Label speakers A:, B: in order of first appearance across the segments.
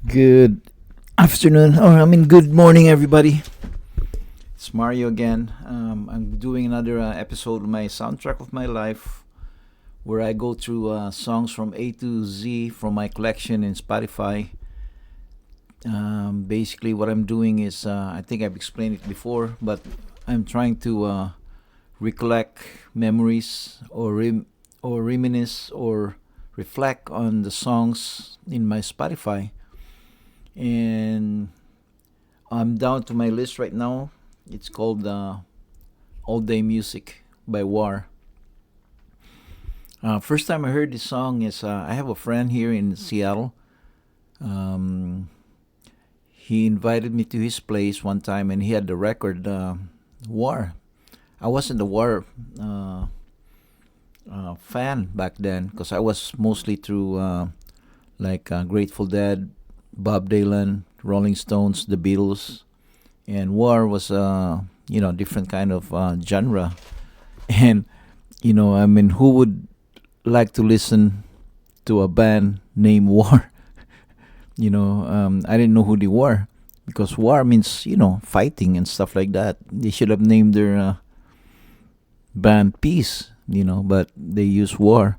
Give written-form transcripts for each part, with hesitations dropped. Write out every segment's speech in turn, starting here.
A: Good afternoon, or good morning, everybody. It's Mario again. I'm doing another episode of my soundtrack of my life, where I go through songs from A to Z from my collection in Spotify. Basically, what I'm doing is, I think I've explained it before, but I'm trying to recollect memories or reminisce or reflect on the songs in my Spotify. And I'm down to my list right now. It's called All Day Music by War. First time I heard this song is I have a friend here in Seattle. Um, he invited me to his place one time, and he had the record War. I wasn't a War fan back then because I was mostly through Grateful Dead, Bob Dylan, Rolling Stones, the Beatles, and War was different kind of genre. And who would like to listen to a band named War? I didn't know who they were because War means fighting and stuff like that. They should have named their band Peace, but they used War.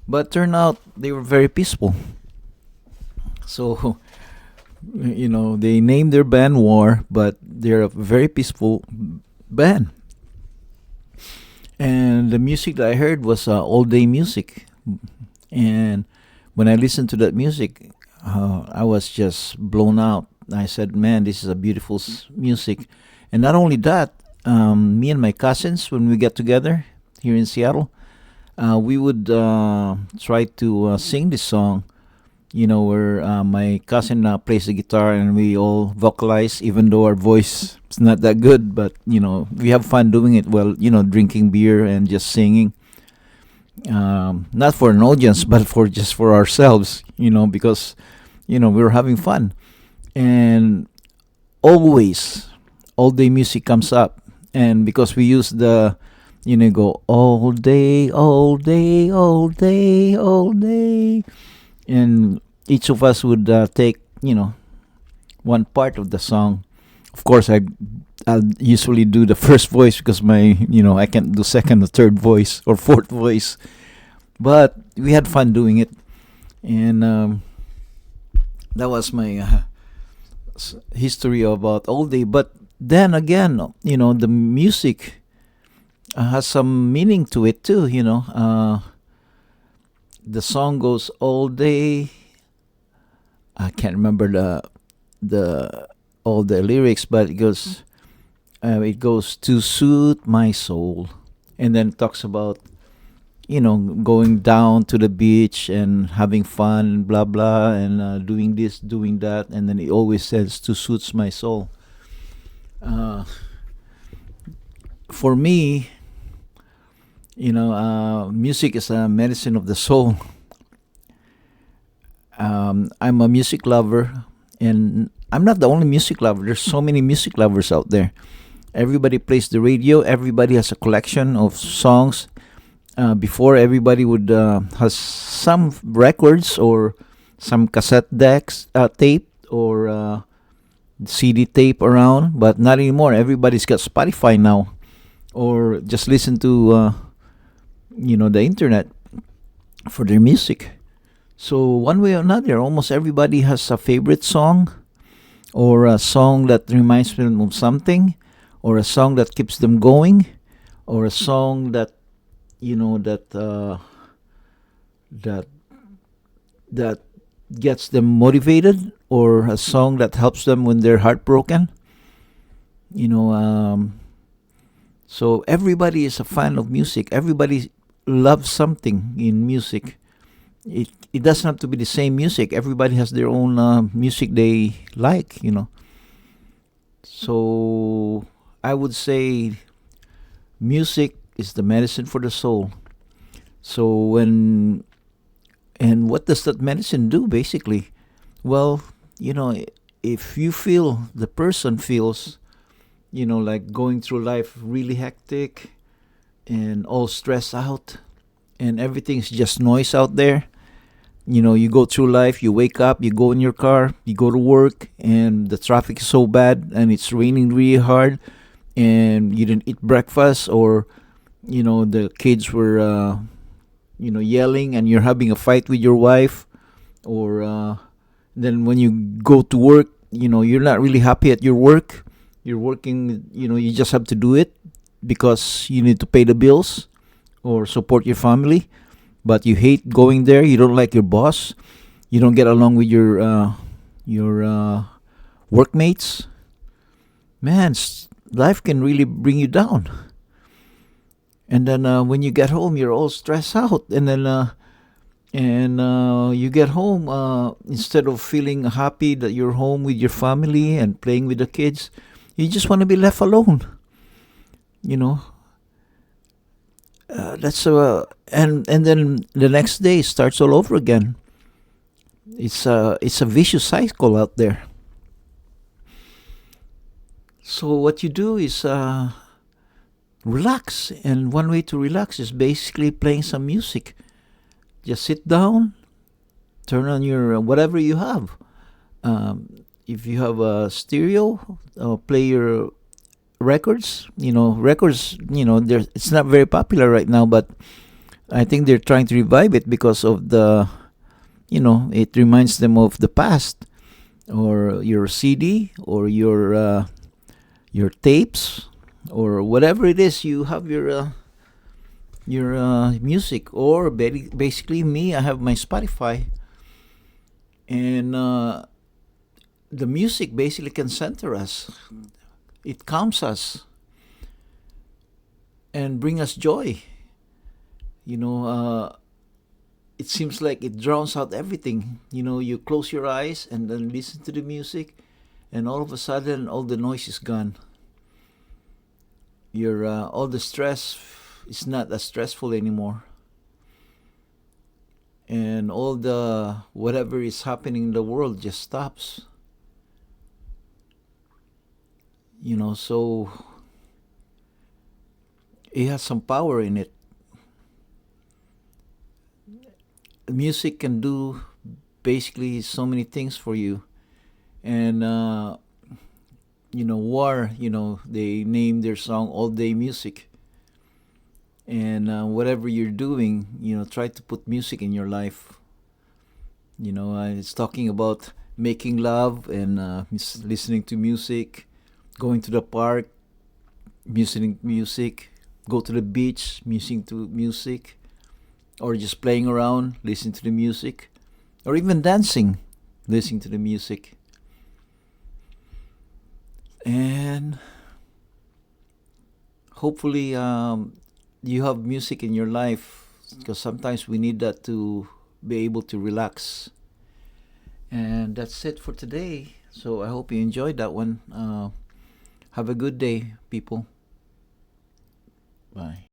A: But turned out they were very peaceful. So they named their band War, but they're a very peaceful band. And the music that I heard was all day music. And when I listened to that music, I was just blown out. I said, man, this is a beautiful music. And not only that, me and my cousins, when we get together here in Seattle, we would try to sing this song, where my cousin plays the guitar and we all vocalize, even though our voice is not that good, but we have fun doing it while drinking beer and just singing. Not for an audience, but for just for ourselves, because we were having fun. And always, all day music comes up, and because we use the go all day, all day, all day, all day, and each of us would take one part of the song. Of course, I'll usually do the first voice because my I can't do second or third voice or fourth voice, but we had fun doing it. And that was my history about all day. But then again, the music has some meaning to it too. The song goes all day. I can't remember the all the lyrics, but it goes to soothe my soul, and then it talks about going down to the beach and having fun, blah blah, and doing this, doing that, and then it always says to soothe my soul. Uh, for me, music is a medicine of the soul. I'm a music lover, and I'm not the only music lover. There's so many music lovers out there. Everybody plays the radio. Everybody has a collection of songs. Before, everybody would has some records or some cassette decks, tape or CD tape around, but not anymore. Everybody's got Spotify now, or just listen to the internet for their music. So one way or another, almost everybody has a favorite song, or a song that reminds them of something, or a song that keeps them going, or a song that that that gets them motivated, or a song that helps them when they're heartbroken. You know, so everybody is a fan of music. Everybody loves something in music. It doesn't have to be the same music. Everybody has their own music they like. So I would say music is the medicine for the soul. So what does that medicine do basically? Well, if you feel the person feels, like going through life really hectic and all stressed out and everything's just noise out there, You go through life, you wake up, you go in your car, you go to work, and the traffic is so bad, and it's raining really hard, and you didn't eat breakfast, or the kids were yelling, and you're having a fight with your wife, or then when you go to work, you're not really happy at your work. You're working, you just have to do it because you need to pay the bills or support your family, but you hate going there. You don't like your boss. You don't get along with your workmates. Man, life can really bring you down. And then when you get home, you're all stressed out, and then you get home, instead of feeling happy that you're home with your family and playing with the kids, you just want to be left alone. You know, that's and then the next day starts all over again. It's a vicious cycle out there. So what you do is relax, and one way to relax is basically playing some music. Just sit down, turn on your whatever you have. If you have a stereo, play your records. Records. It's not very popular right now, but I think they're trying to revive it because of it reminds them of the past, or your CD, or your tapes, or whatever it is. You have your music, or basically me. I have my Spotify, and the music basically can center us. It calms us and bring us joy. You know, it seems like it drowns out everything. You close your eyes and then listen to the music, and all of a sudden, all the noise is gone. Your all the stress is not as stressful anymore, and all the whatever is happening in the world just stops. So it has some power in it. Music can do basically so many things for you, and War. They name their song "All Day Music." And whatever you're doing, try to put music in your life. It's talking about making love and listening to music, going to the park, music, go to the beach, listening to music, or just playing around, listening to the music, or even dancing, listening to the music. And hopefully, you have music in your life, because sometimes we need that to be able to relax. And that's it for today. So I hope you enjoyed that one. Have a good day, people. Bye.